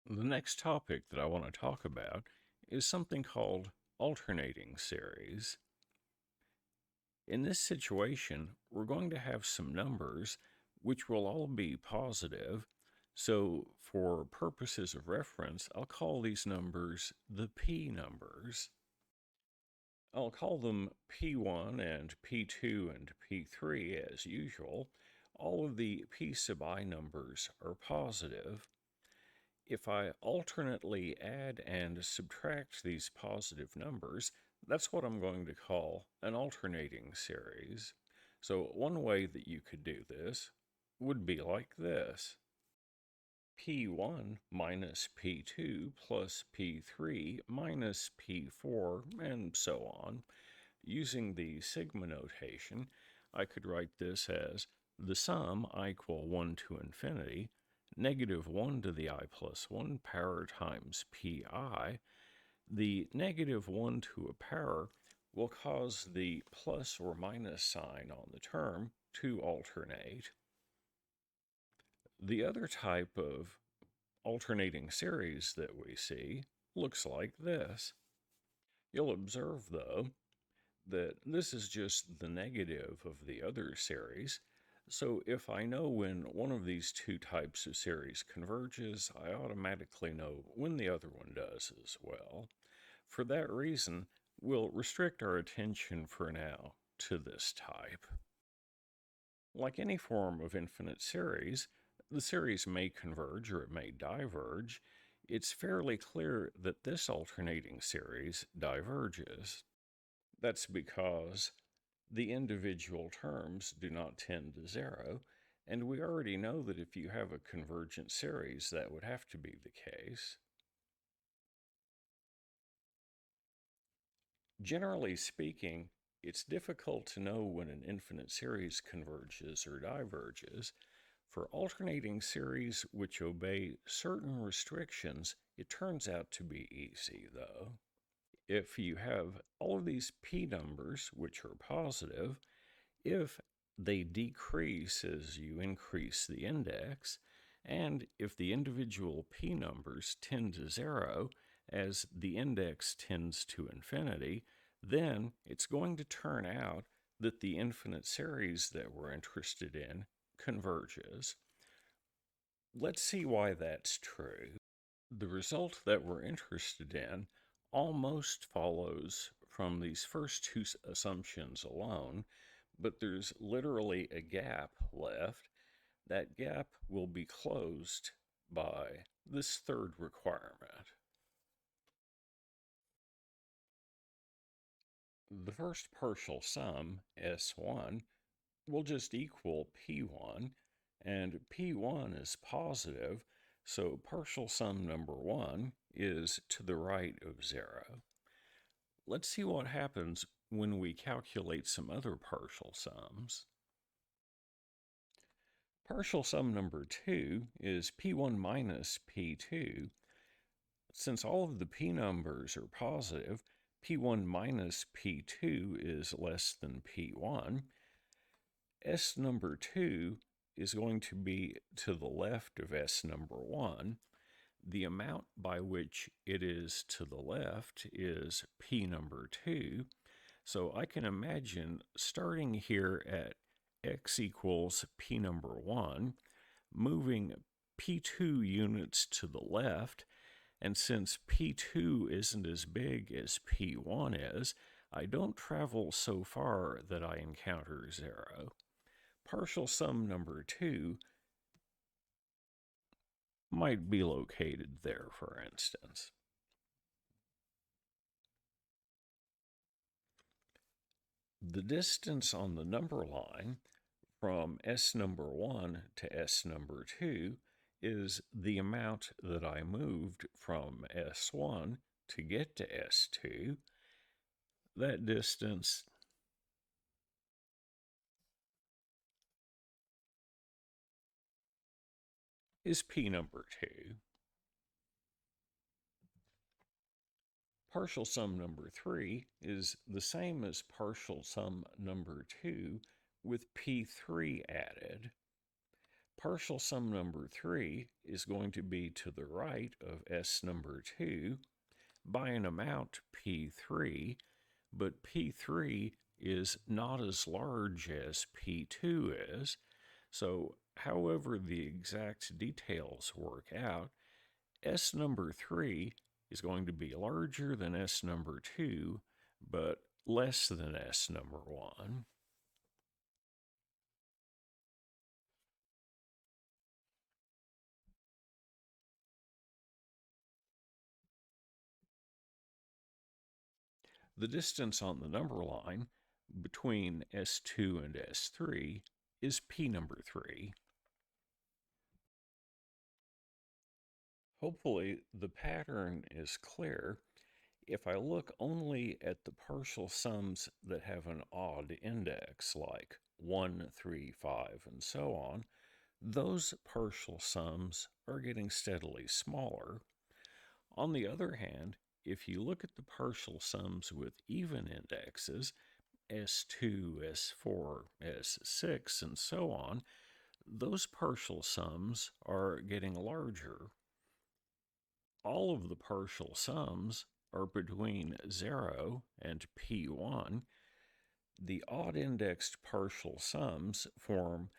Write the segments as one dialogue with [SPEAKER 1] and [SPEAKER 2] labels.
[SPEAKER 1] The next topic that I want to talk about is something called alternating series. In this situation, we're going to have some numbers which will all be positive. So, for purposes of reference, I'll call these numbers the p numbers. I'll call them P1 and P2 and P3 as usual. All of the P sub I numbers are positive. If I alternately add and subtract these positive numbers, that's what I'm going to call an alternating series. So one way that you could do this would be like this. P1 minus P2 plus P3 minus P4, and so on. Using the sigma notation, I could write this as the sum I equal 1 to infinity, negative 1 to the I plus 1 power times pi. The negative 1 to a power will cause the plus or minus sign on the term to alternate. The other type of alternating series that we see looks like this. You'll observe, though, that this is just the negative of the other series. So if I know when one of these two types of series converges, I automatically know when the other one does as well. For that reason, we'll restrict our attention for now to this type. Like any form of infinite series, the series may converge or it may diverge. It's fairly clear that this alternating series diverges. That's because the individual terms do not tend to zero, and we already know that if you have a convergent series, that would have to be the case. Generally speaking, it's difficult to know when an infinite series converges or diverges. For alternating series which obey certain restrictions, it turns out to be easy, though. If you have all of these p numbers, which are positive, if they decrease as you increase the index, and if the individual p numbers tend to zero as the index tends to infinity, then it's going to turn out that the infinite series that we're interested in converges. Let's see why that's true. The result that we're interested in almost follows from these first two assumptions alone, but there's literally a gap left. That gap will be closed by this third requirement. The first partial sum, S1, will just equal P1, and P1 is positive, so partial sum number 1 is to the right of 0. Let's see what happens when we calculate some other partial sums. Partial sum number 2 is P1 minus P2. Since all of the P numbers are positive, P1 minus P2 is less than P1. S number 2 is going to be to the left of S number 1. The amount by which it is to the left is P number 2. So I can imagine starting here at x equals P number 1, moving P2 units to the left, and since P2 isn't as big as P1 is, I don't travel so far that I encounter 0. Partial sum number 2 might be located there, for instance. The distance on the number line from S number 1 to S number 2 is the amount that I moved from S1 to get to S2. That distance is P number 2. Partial sum number 3 is the same as partial sum number 2 with P3 added. Partial sum number 3 is going to be to the right of S number 2 by an amount P3, but P3 is not as large as P2 is. So, however the exact details work out, S number 3 is going to be larger than S number 2, but less than S number 1. The distance on the number line between S2 and S3 is P number 3. Hopefully, the pattern is clear. If I look only at the partial sums that have an odd index, like 1, 3, 5, and so on, those partial sums are getting steadily smaller. On the other hand, if you look at the partial sums with even indexes, S2, S4, S6, and so on, those partial sums are getting larger. All of the partial sums are between 0 and P1. The odd-indexed partial sums form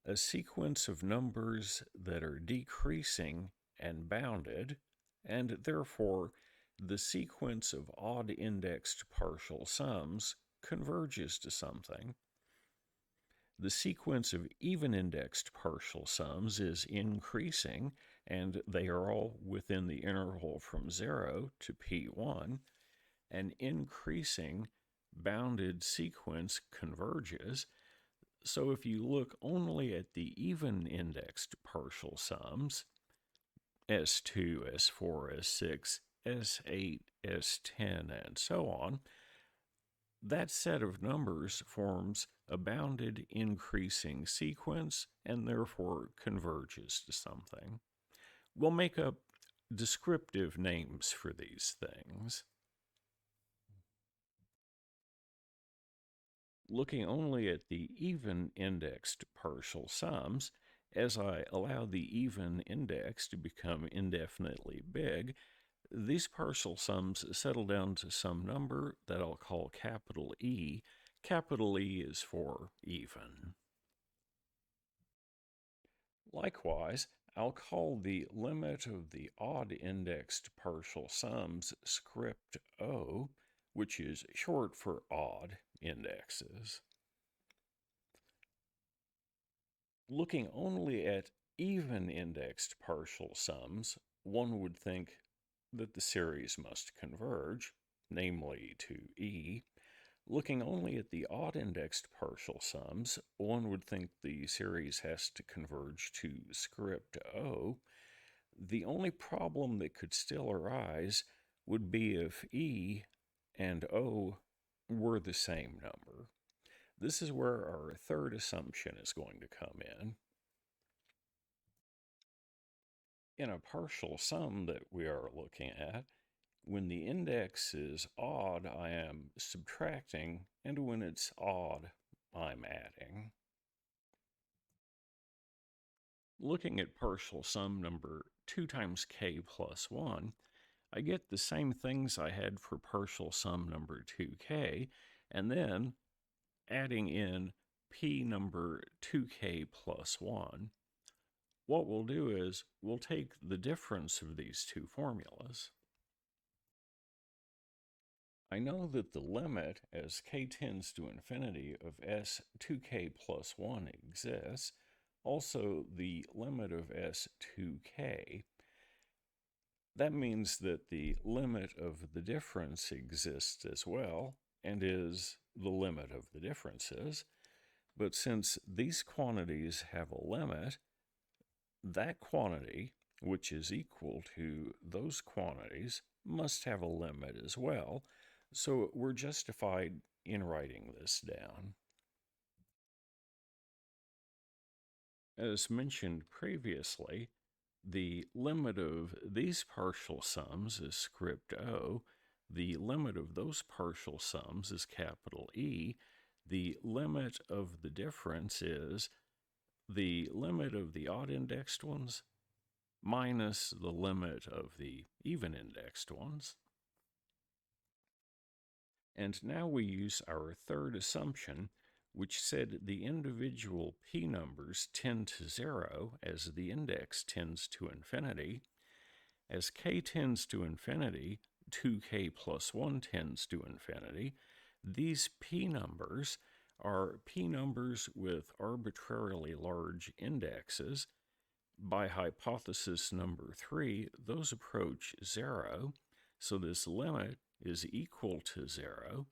[SPEAKER 1] a sequence of numbers that are decreasing and bounded, and therefore the sequence of odd-indexed partial sums converges to something. The sequence of even-indexed partial sums is increasing, and they are all within the interval from 0 to P1. An increasing bounded sequence converges. So if you look only at the even-indexed partial sums, S2, S4, S6, S8, S10, and so on, that set of numbers forms a bounded increasing sequence and therefore converges to something. We'll make up descriptive names for these things. Looking only at the even-indexed partial sums, as I allow the even index to become indefinitely big, these partial sums settle down to some number that I'll call capital E. Capital E is for even. Likewise, I'll call the limit of the odd-indexed partial sums script O, which is short for odd indexes. Looking only at even-indexed partial sums, one would think that the series must converge, namely to E. Looking only at the odd-indexed partial sums, one would think the series has to converge to script O. The only problem that could still arise would be if E and O were the same number. This is where our third assumption is going to come in. In a partial sum that we are looking at, when the index is odd, I am subtracting, and when it's odd, I'm adding. Looking at partial sum number 2 times k plus 1, I get the same things I had for partial sum number 2k, and then adding in p number 2k plus 1. What we'll do is we'll take the difference of these two formulas. I know that the limit as k tends to infinity of s 2k plus 1 exists, also the limit of s 2k. That means that the limit of the difference exists as well, and is the limit of the differences. But since these quantities have a limit, that quantity, which is equal to those quantities, must have a limit as well, so we're justified in writing this down. As mentioned previously, the limit of these partial sums is script O, the limit of those partial sums is capital E, the limit of the difference is the limit of the odd-indexed ones minus the limit of the even-indexed ones. And now we use our third assumption, which said the individual p numbers tend to 0 as the index tends to infinity. As k tends to infinity, 2k plus 1 tends to infinity. These p numbers are p numbers with arbitrarily large indexes. By hypothesis number 3, those approach 0, so this limit is equal to 0.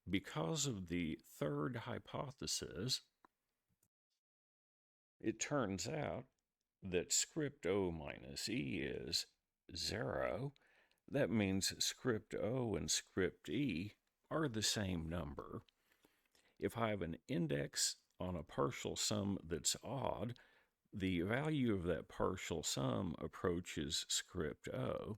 [SPEAKER 1] Because of the third hypothesis, it turns out that script O minus E is 0. That means script O and script E are the same number. If I have an index on a partial sum that's odd, the value of that partial sum approaches script O.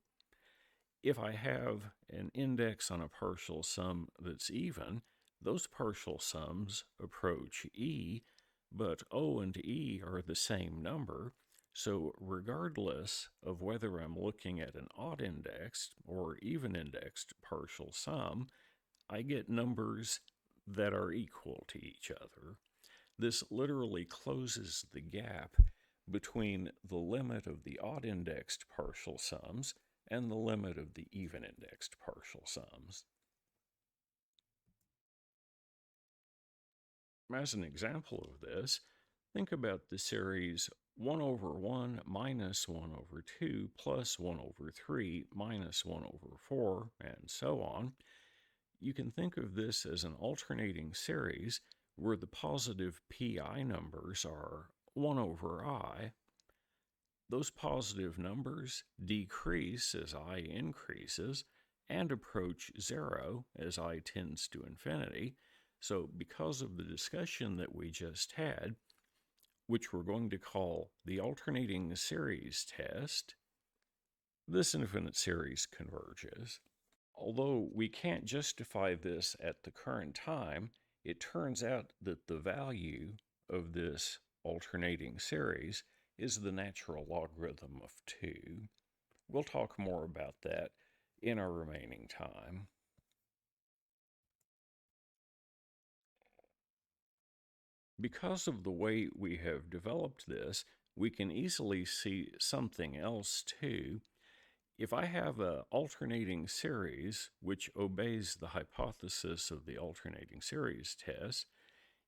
[SPEAKER 1] If I have an index on a partial sum that's even, those partial sums approach E, but O and E are the same number, so regardless of whether I'm looking at an odd-indexed or even-indexed partial sum, I get numbers that are equal to each other. This literally closes the gap between the limit of the odd-indexed partial sums and the limit of the even-indexed partial sums. As an example of this, think about the series 1 over 1 minus 1 over 2 plus 1 over 3 minus 1 over 4, and so on. You can think of this as an alternating series where the positive pi numbers are 1 over I. Those positive numbers decrease as I increases and approach 0 as I tends to infinity. So because of the discussion that we just had, which we're going to call the alternating series test, this infinite series converges. Although we can't justify this at the current time, it turns out that the value of this alternating series is the natural logarithm of 2. We'll talk more about that in our remaining time. Because of the way we have developed this, we can easily see something else too. If I have an alternating series which obeys the hypothesis of the alternating series test,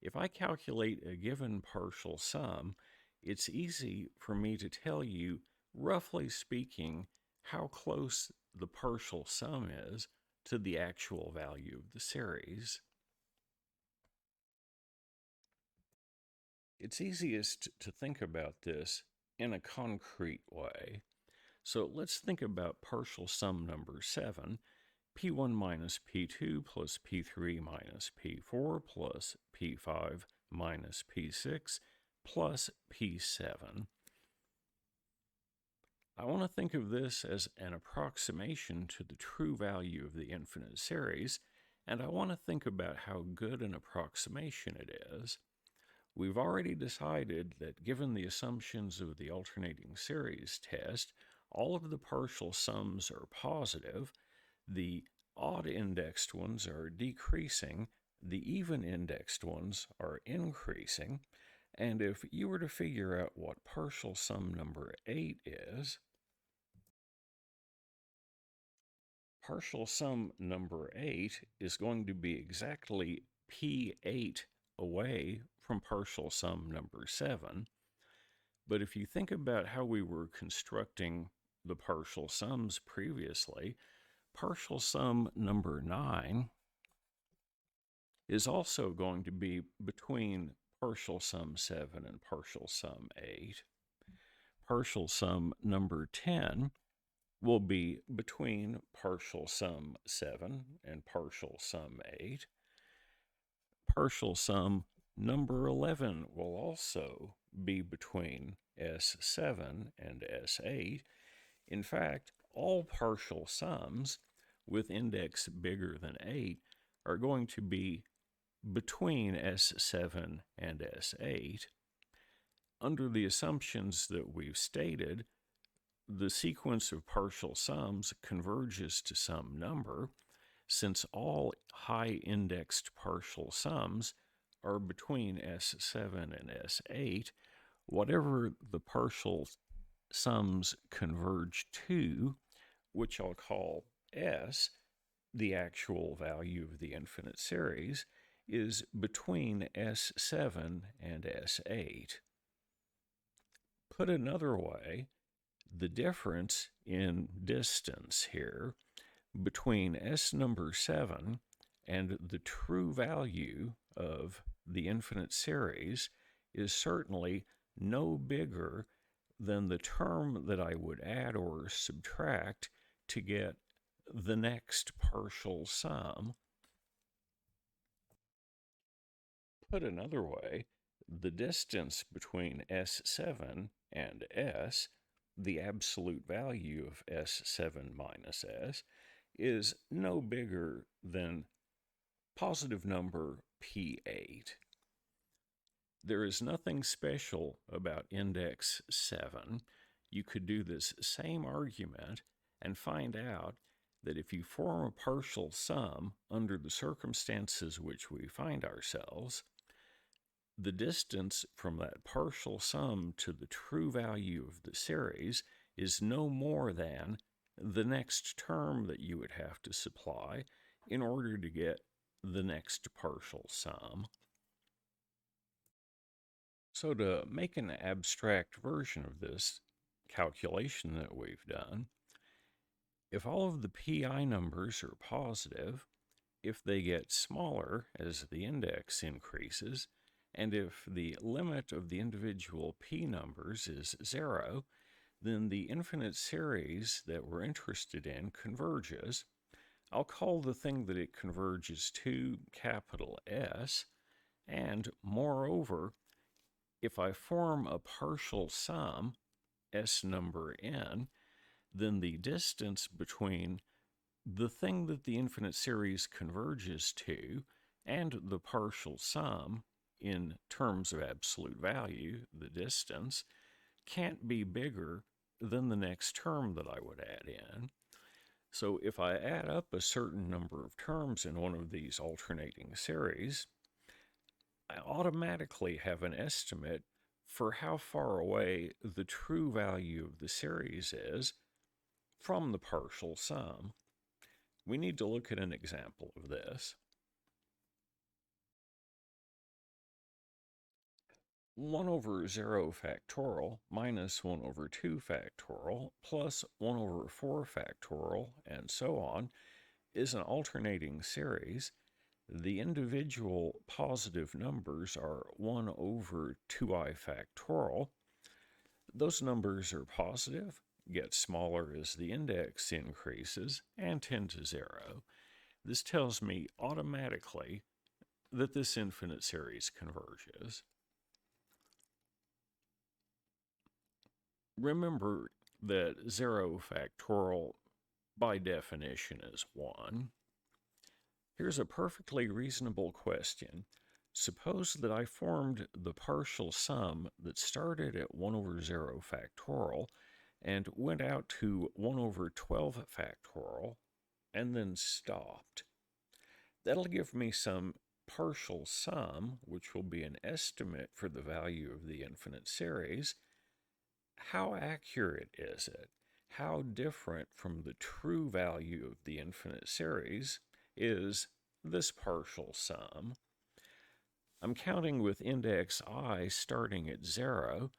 [SPEAKER 1] if I calculate a given partial sum, it's easy for me to tell you, roughly speaking, how close the partial sum is to the actual value of the series. It's easiest to think about this in a concrete way. So let's think about partial sum number 7, P1 minus P2 plus P3 minus P4 plus P5 minus P6 plus P7. I want to think of this as an approximation to the true value of the infinite series, and I want to think about how good an approximation it is. We've already decided that given the assumptions of the alternating series test, all of the partial sums are positive, the odd-indexed ones are decreasing, the even-indexed ones are increasing, and if you were to figure out what partial sum number 8 is, partial sum number 8 is going to be exactly P8 away from partial sum number 7. But if you think about how we were constructing the partial sums previously, partial sum number 9 is also going to be between partial sum 7 and partial sum 8. Partial sum number 10 will be between partial sum 7 and partial sum 8. Partial sum number 11 will also be between S7 and S8. In fact, all partial sums with index bigger than 8 are going to be between S7 and S8. Under the assumptions that we've stated, the sequence of partial sums converges to some number, since all high-indexed partial sums are between S7 and S8. Whatever the partial sums converge to, which I'll call S, the actual value of the infinite series, is between S7 and S8. Put another way, the difference in distance here between S number 7 and the true value of the infinite series is certainly no bigger than the term that I would add or subtract to get the next partial sum. Put another way, the distance between S7 and S, the absolute value of S7 minus S, is no bigger than positive number P8. There is nothing special about index 7. You could do this same argument and find out that if you form a partial sum under the circumstances which we find ourselves, the distance from that partial sum to the true value of the series is no more than the next term that you would have to supply in order to get the next partial sum. So to make an abstract version of this calculation that we've done, if all of the pi numbers are positive, if they get smaller as the index increases, and if the limit of the individual p numbers is 0, then the infinite series that we're interested in converges. I'll call the thing that it converges to capital S, and moreover, if I form a partial sum, S number n, then the distance between the thing that the infinite series converges to and the partial sum, in terms of absolute value, the distance, can't be bigger than the next term that I would add in. So if I add up a certain number of terms in one of these alternating series, I automatically have an estimate for how far away the true value of the series is from the partial sum. We need to look at an example of this. 1 over 0 factorial minus 1 over 2 factorial plus 1 over 4 factorial, and so on, is an alternating series. The individual positive numbers are 1 over 2i factorial. Those numbers are positive, get smaller as the index increases, and tend to 0. This tells me automatically that this infinite series converges. Remember that 0 factorial by definition is 1. Here's a perfectly reasonable question. Suppose that I formed the partial sum that started at 1 over 0 factorial and went out to 1 over 12 factorial and then stopped. That'll give me some partial sum, which will be an estimate for the value of the infinite series. How accurate is it? How different from the true value of the infinite series is this partial sum? I'm counting with index I starting at 0.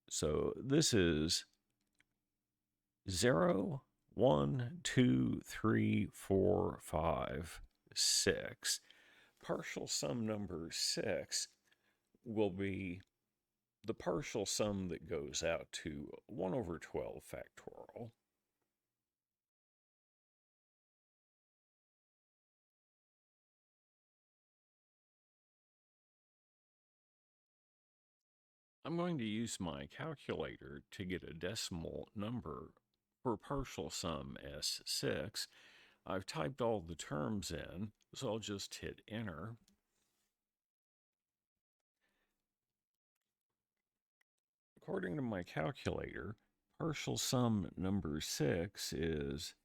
[SPEAKER 1] So this is 0, 1, 2, 3, 4, 5, 6. Partial sum number 6 will be the partial sum that goes out to 1 over 12 factorial. I'm going to use my calculator to get a decimal number for partial sum S6. I've typed all the terms in, so I'll just hit enter. According to my calculator, partial sum number 6 is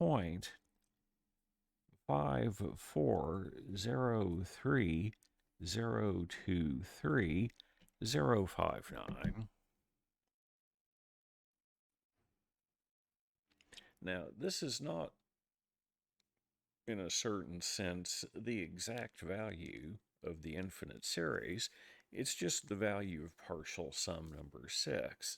[SPEAKER 1] 0.5403023 Now, this is not, in a certain sense, the exact value of the infinite series. It's just the value of partial sum number 6.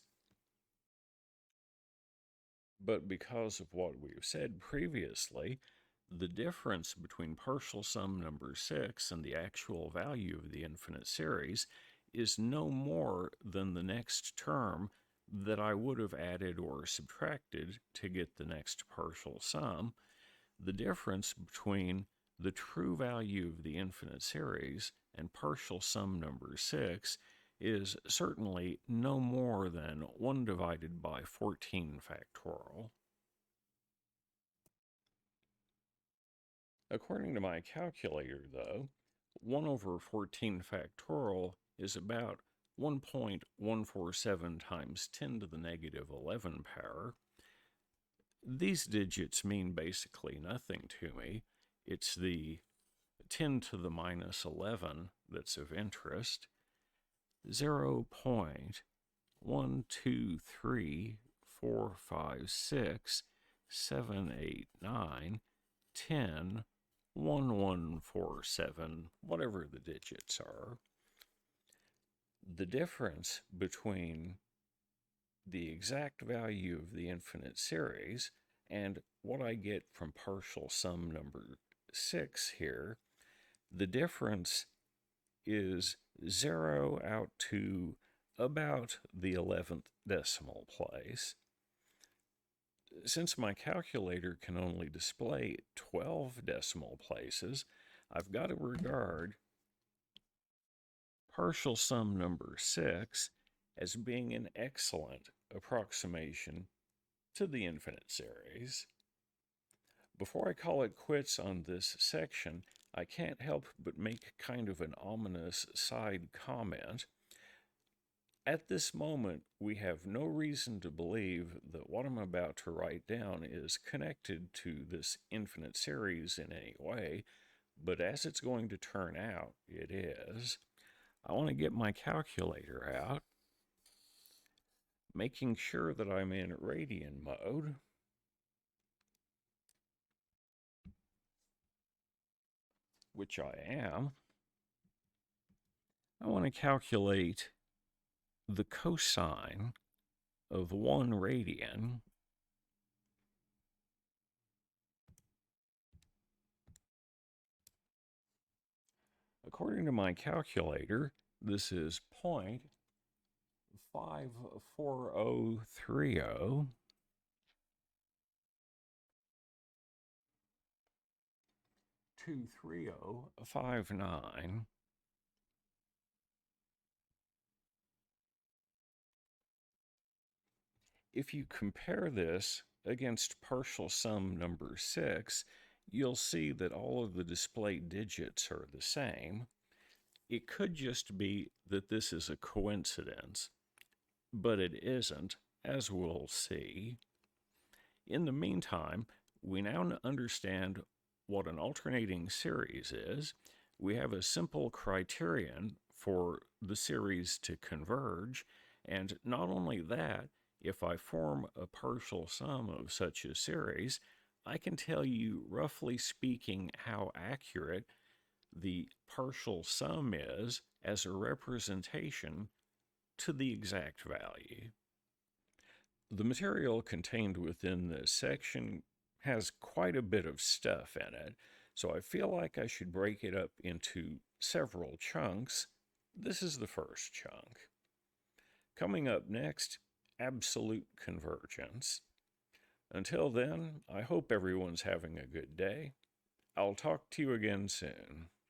[SPEAKER 1] But because of what we've said previously, the difference between partial sum number 6 and the actual value of the infinite series is no more than the next term that I would have added or subtracted to get the next partial sum. The difference between the true value of the infinite series and partial sum number 6 is certainly no more than 1 divided by 14 factorial. According to my calculator, though, 1 over 14 factorial is about 1.147 times 10 to the negative 11 power. These digits mean basically nothing to me. It's the 10 to the minus 11 that's of interest. 0.123456789101147, whatever the digits are. The difference between the exact value of the infinite series and what I get from partial sum number 6 here, the difference is 0 out to about the 11th decimal place. Since my calculator can only display 12 decimal places, I've got to regard partial sum number 6 as being an excellent approximation to the infinite series. Before I call it quits on this section, I can't help but make kind of an ominous side comment. At this moment, we have no reason to believe that what I'm about to write down is connected to this infinite series in any way, but as it's going to turn out, it is. I want to get my calculator out, making sure that I'm in radian mode. Which I am. I want to calculate the cosine of 1 radian according to my calculator. This is 0.54030 23059. If you compare this against partial sum number 6, you'll see that all of the displayed digits are the same. It could just be that this is a coincidence, but it isn't, as we'll see. In the meantime, we now understand what an alternating series is. We have a simple criterion for the series to converge, and not only that, if I form a partial sum of such a series, I can tell you, roughly speaking, how accurate the partial sum is as a representation to the exact value. The material contained within this section has quite a bit of stuff in it, so I feel like I should break it up into several chunks. This is the first chunk. Coming up next, absolute convergence. Until then, I hope everyone's having a good day. I'll talk to you again soon.